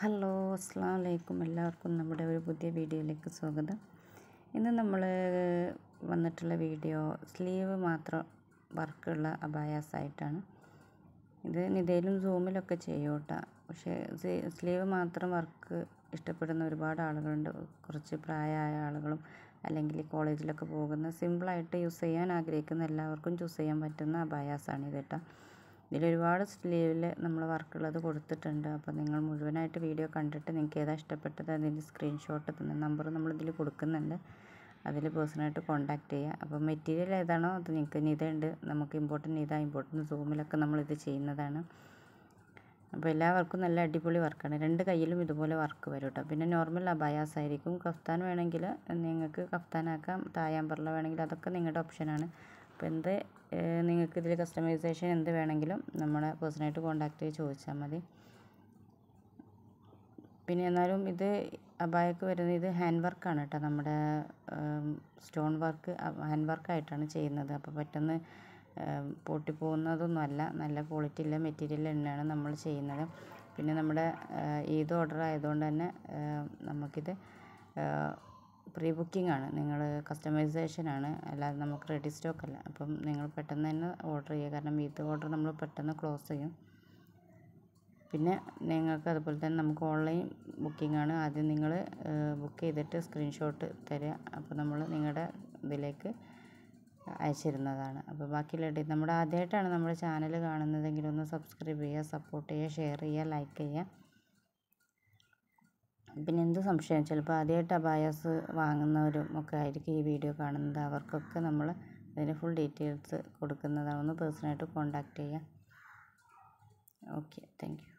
Hello അസ്സലാമു അലൈക്കും. എല്ലാവർക്കും നമ്മുടെ ഒരു പുതിയ വീഡിയോയിലേക്ക് സ്വാഗതം. ഇന്ന് നമ്മൾ വന്നിട്ടുള്ള വീഡിയോ സ്ലീവ് മാത്രം വർക്കുള്ള അബായാസായിട്ടാണ്. ഇത് നിതയിലും സൂമിലൊക്കെ ചെയ്യും കേട്ടോ. പക്ഷേ സ്ലീവ് മാത്രം വർക്ക് ഇഷ്ടപ്പെടുന്ന ഒരുപാട് ആളുകളുണ്ട്. കുറച്ച് പ്രായമായ ആളുകളും അല്ലെങ്കിൽ കോളേജിലൊക്കെ പോകുന്ന സിമ്പിളായിട്ട് യൂസ് ചെയ്യാൻ ആഗ്രഹിക്കുന്ന എല്ലാവർക്കും ചൂസ് ചെയ്യാൻ പറ്റുന്ന അബായാസാണ് ഇത് കേട്ടോ. ഇതിലൊരുപാട് സ്ലീവിൽ നമ്മൾ വർക്കുള്ളത് കൊടുത്തിട്ടുണ്ട്. അപ്പോൾ നിങ്ങൾ മുഴുവനായിട്ട് വീഡിയോ കണ്ടിട്ട് നിങ്ങൾക്ക് ഏതാ ഇഷ്ടപ്പെട്ടത് അതിൻ്റെ സ്ക്രീൻഷോട്ട് തന്നെ നമ്പർ നമ്മളിതിൽ കൊടുക്കുന്നുണ്ട്. അതിൽ പേഴ്സണലായിട്ട് കോൺടാക്റ്റ് ചെയ്യുക. അപ്പോൾ മെറ്റീരിയൽ ഏതാണോ അത് നിങ്ങൾക്ക് നിതയുണ്ട്, നമുക്ക് ഇമ്പോർട്ടൻറ്റ് സൂമിലൊക്കെ നമ്മളിത് ചെയ്യുന്നതാണ്. അപ്പോൾ എല്ലാവർക്കും നല്ല അടിപൊളി വർക്കാണ്. രണ്ട് കയ്യിലും ഇതുപോലെ വർക്ക് വരും കേട്ടോ. പിന്നെ നോർമൽ അബായാസ് ആയിരിക്കും. കഫ്താൻ വേണമെങ്കിൽ നിങ്ങൾക്ക് കഫ്താനാക്കാം, തായാമ്പർല വേണമെങ്കിൽ അതൊക്കെ നിങ്ങളുടെ ഓപ്ഷനാണ്. അപ്പോൾ നിങ്ങൾക്ക് ഇതിൽ കസ്റ്റമൈസേഷൻ എന്ത് വേണമെങ്കിലും നമ്മളെ പേഴ്സണലായിട്ട് കോൺടാക്റ്റ് ചെയ്ത് ചോദിച്ചാൽ മതി. പിന്നെ എന്നാലും ഇത് അബായക്ക് വരുന്നത് ഇത് ഹാൻഡ് വർക്കാണ് കേട്ടോ. നമ്മുടെ സ്റ്റോൺ വർക്ക് ഹാൻഡ് വർക്കായിട്ടാണ് ചെയ്യുന്നത്. അപ്പോൾ പെട്ടെന്ന് പൊട്ടിപ്പോകുന്നതൊന്നും അല്ല, നല്ല ക്വാളിറ്റി ഉള്ള മെറ്റീരിയൽ തന്നെയാണ് നമ്മൾ ചെയ്യുന്നത്. പിന്നെ നമ്മുടെ ഈദ് ഓർഡർ ആയതുകൊണ്ട് തന്നെ നമുക്കിത് പ്രീ ബുക്കിംഗ് ആണ്, നിങ്ങൾ കസ്റ്റമൈസേഷനാണ്, അല്ലാതെ നമുക്ക് റെഡി സ്റ്റോക്ക് അല്ല. അപ്പം നിങ്ങൾ പെട്ടെന്ന് തന്നെ ഓർഡർ ചെയ്യുക, കാരണം ഇത് ഓർഡർ നമ്മൾ പെട്ടെന്ന് ക്ലോസ് ചെയ്യും. പിന്നെ നിങ്ങൾക്ക് അതുപോലെ തന്നെ നമുക്ക് ഓൺലൈൻ ബുക്കിംഗ് ആണ്. ആദ്യം നിങ്ങൾ ബുക്ക് ചെയ്തിട്ട് സ്ക്രീൻഷോട്ട് തരിക, അപ്പോൾ നമ്മൾ നിങ്ങളുടെ ഇതിലേക്ക് അയച്ചിരുന്നതാണ്. അപ്പോൾ ബാക്കിയുള്ള നമ്മുടെ ആദ്യമായിട്ടാണ് നമ്മുടെ ചാനൽ കാണുന്നതെങ്കിൽ ഒന്ന് സബ്സ്ക്രൈബ് ചെയ്യുക, സപ്പോർട്ട് ചെയ്യുക, ഷെയർ ചെയ്യുക, ലൈക്ക് ചെയ്യുക. പിന്നെ എന്ത് സംശയം, ചിലപ്പോൾ ആദ്യമായിട്ട് അബായാസ് വാങ്ങുന്നവരും ഒക്കെ ആയിരിക്കും ഈ വീഡിയോ കാണുന്നത്. അവർക്കൊക്കെ നമ്മൾ അതിൻ്റെ ഫുൾ ഡീറ്റെയിൽസ് കൊടുക്കുന്നതാണ്. ഒന്ന് പേഴ്സണലായിട്ട് കോൺടാക്റ്റ് ചെയ്യുക. Okay, thank you.